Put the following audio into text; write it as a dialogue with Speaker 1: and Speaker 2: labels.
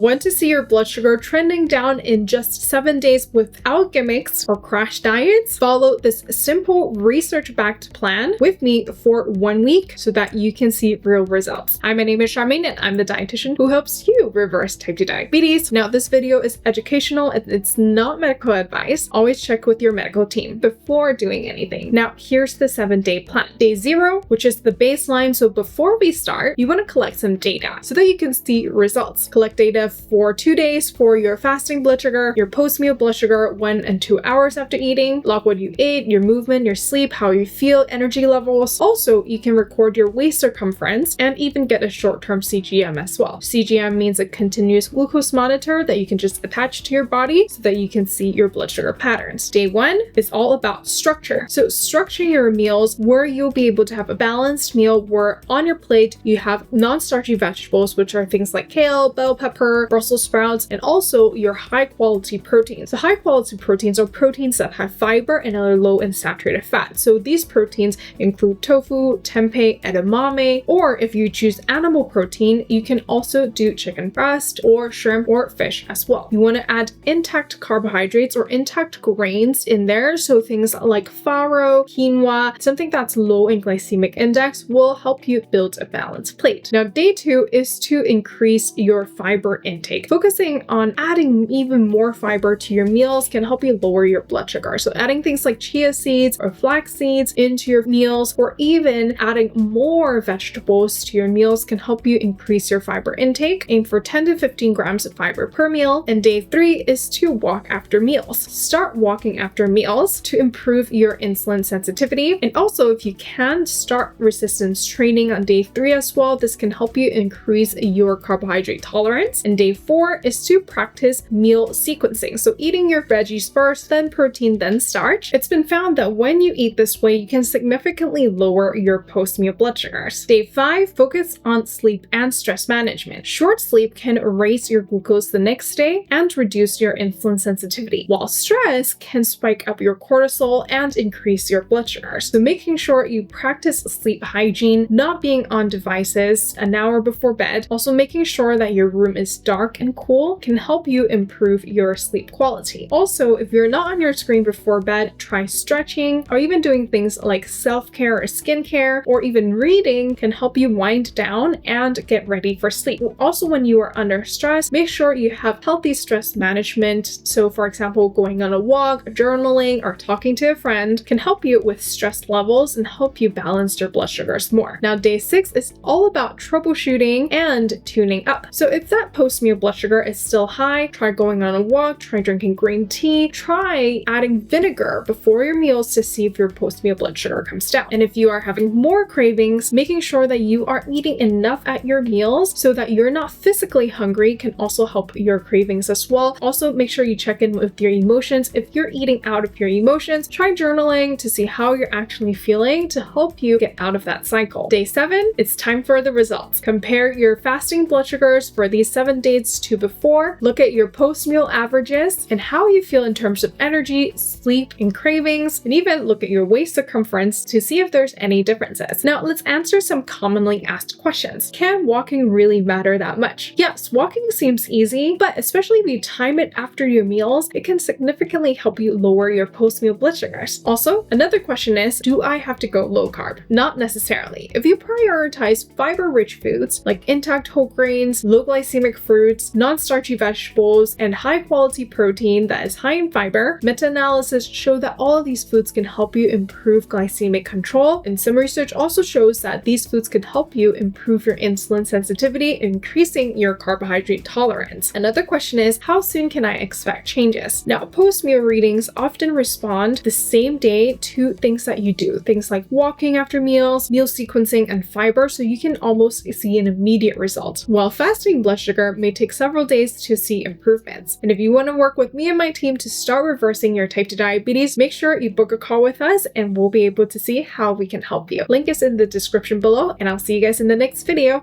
Speaker 1: Want to see your blood sugar trending down in just 7 days without gimmicks or crash diets? Follow this simple research-backed plan with me for 1 week so that you can see real results. Hi, my name is Charmaine and I'm the dietitian who helps you reverse type 2 diabetes. Now, this video is educational and it's not medical advice. Always check with your medical team before doing anything. Now, here's the 7-day plan. Day 0, which is the baseline. So before we start, you want to collect some data so that you can see results. Collect data for 2 days for your fasting blood sugar, your post-meal blood sugar 1 and 2 hours after eating, log what you ate, your movement, your sleep, how you feel, energy levels. Also, you can record your waist circumference and even get a short-term CGM as well. CGM means a continuous glucose monitor that you can just attach to your body so that you can see your blood sugar patterns. Day 1 is all about structure. So structure your meals where you'll be able to have a balanced meal where on your plate you have non-starchy vegetables, which are things like kale, bell pepper, Brussels sprouts, and also your high quality proteins. The high quality proteins are proteins that have fiber and are low in saturated fat. So these proteins include tofu, tempeh, edamame, or if you choose animal protein, you can also do chicken breast or shrimp or fish as well. You want to add intact carbohydrates or intact grains in there. So things like farro, quinoa, something that's low in glycemic index will help you build a balanced plate. Now, day 2 is to increase your fiber intake. Focusing on adding even more fiber to your meals can help you lower your blood sugar. So adding things like chia seeds or flax seeds into your meals, or even adding more vegetables to your meals can help you increase your fiber intake. Aim for 10 to 15 grams of fiber per meal. And day 3 is to walk after meals. Start walking after meals to improve your insulin sensitivity. And also, if you can, start resistance training on day 3 as well. This can help you increase your carbohydrate tolerance. And day 4 is to practice meal sequencing. So eating your veggies first, then protein, then starch. It's been found that when you eat this way, you can significantly lower your post-meal blood sugars. Day 5, focus on sleep and stress management. Short sleep can raise your glucose the next day and reduce your insulin sensitivity, while stress can spike up your cortisol and increase your blood sugars. So making sure you practice sleep hygiene, not being on devices an hour before bed. Also making sure that your room is dark and cool can help you improve your sleep quality. Also, if you're not on your screen before bed, try stretching or even doing things like self-care or skincare, or even reading can help you wind down and get ready for sleep. Also, when you are under stress, make sure you have healthy stress management. So for example, going on a walk, journaling, or talking to a friend can help you with stress levels and help you balance your blood sugars more. Now, day 6 is all about troubleshooting and tuning up. So if that post-meal blood sugar is still high, try going on a walk, try drinking green tea, try adding vinegar before your meals to see if your post-meal blood sugar comes down. And if you are having more cravings, making sure that you are eating enough at your meals so that you're not physically hungry can also help your cravings as well. Also, make sure you check in with your emotions. If you're eating out of your emotions, try journaling to see how you're actually feeling to help you get out of that cycle. Day 7, it's time for the results. Compare your fasting blood sugars for these 7 days to before. Look at your post-meal averages and how you feel in terms of energy, sleep, and cravings, and even look at your waist circumference to see if there's any differences. Now, let's answer some commonly asked questions. Can walking really matter that much? Yes, walking seems easy, but especially if you time it after your meals, it can significantly help you lower your post-meal blood sugars. Also, another question is, do I have to go low carb? Not necessarily. If you prioritize fiber-rich foods like intact whole grains, low glycemic fruits, non-starchy vegetables, and high-quality protein that is high in fiber, meta-analysis show that all of these foods can help you improve glycemic control, and some research also shows that these foods can help you improve your insulin sensitivity, increasing your carbohydrate tolerance. Another question is, how soon can I expect changes? Now, post-meal readings often respond the same day to things that you do, things like walking after meals, meal sequencing, and fiber, so you can almost see an immediate result, while fasting blood sugar may take several days to see improvements. And if you want to work with me and my team to start reversing your type 2 diabetes, make sure you book a call with us and we'll be able to see how we can help you. Link is in the description below, and I'll see you guys in the next video.